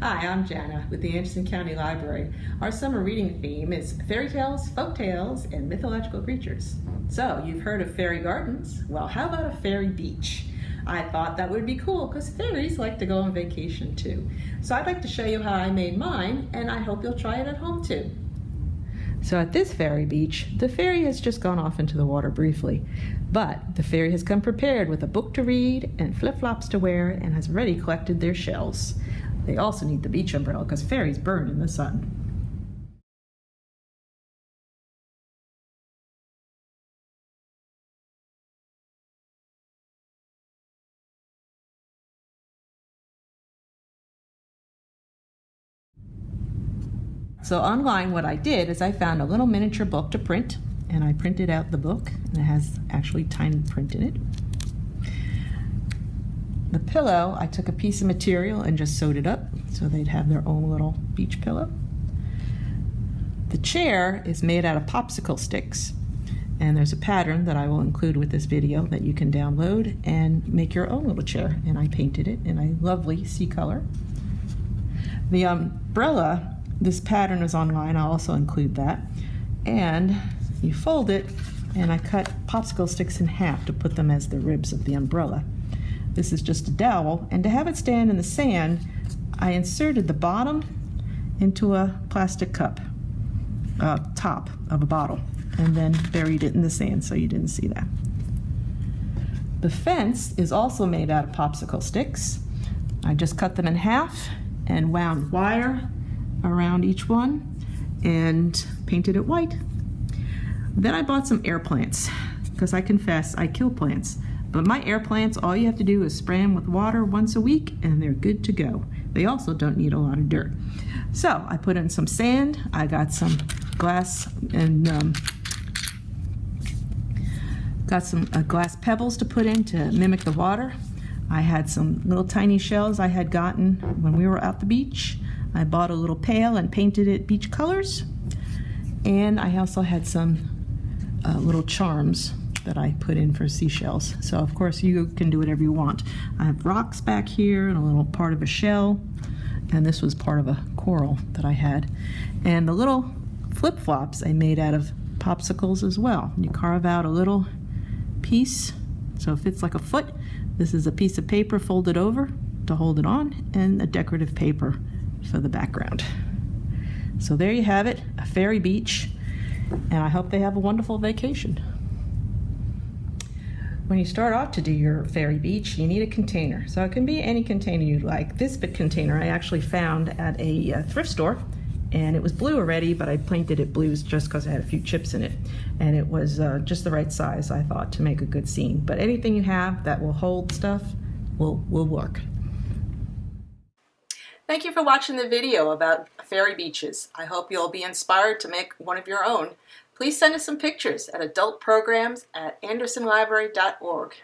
Hi, I'm Jahnna with the Anderson County Library. Our summer reading theme is fairy tales, folk tales, and mythological creatures. So, you've heard of fairy gardens? Well, how about a fairy beach? I thought that would be cool because fairies like to go on vacation too. So I'd like to show you how I made mine, and I hope you'll try it at home too. So at this fairy beach, the fairy has just gone off into the water briefly, but the fairy has come prepared with a book to read and flip-flops to wear and has already collected their shells. They also need the beach umbrella because fairies burn in the sun. So online what I did is I found a little miniature book to print, and I printed out the book, and it has actually tiny print in it. The pillow, I took a piece of material and just sewed it up so they'd have their own little beach pillow. The chair is made out of popsicle sticks, and there's a pattern that I will include with this video that you can download and make your own little chair, and I painted it in a lovely sea color. The umbrella, this pattern is online, I'll also include that, and you fold it, and I cut popsicle sticks in half to put them as the ribs of the umbrella. This is just a dowel, and to have it stand in the sand, I inserted the bottom into a plastic cup, top of a bottle, and then buried it in the sand so you didn't see that. The fence is also made out of popsicle sticks. I just cut them in half and wound wire around each one and painted it white. Then I bought some air plants because I confess I kill plants. But my air plants, all you have to do is spray them with water once a week and they're good to go. They also don't need a lot of dirt. So I put in some sand, I got some glass and got some glass pebbles to put in to mimic the water. I had some little tiny shells I had gotten when we were at the beach. I bought a little pail and painted it beach colors. And I also had some little charms that I put in for seashells. So of course you can do whatever you want. I have rocks back here and a little part of a shell, and this was part of a coral that I had. And the little flip-flops I made out of popsicles as well. You carve out a little piece so it fits like a foot. This is a piece of paper folded over to hold it on, and a decorative paper for the background. So there you have it, a fairy beach, and I hope they have a wonderful vacation. When you start off to do your fairy beach, you need a container. So it can be any container you like. This big container I actually found at a thrift store, and it was blue already, but I painted it blues just because it had a few chips in it. And it was just the right size, I thought, to make a good scene. But anything you have that will hold stuff will work. Thank you for watching the video about fairy beaches. I hope you'll be inspired to make one of your own. Please send us some pictures at adultprograms@andersonlibrary.org.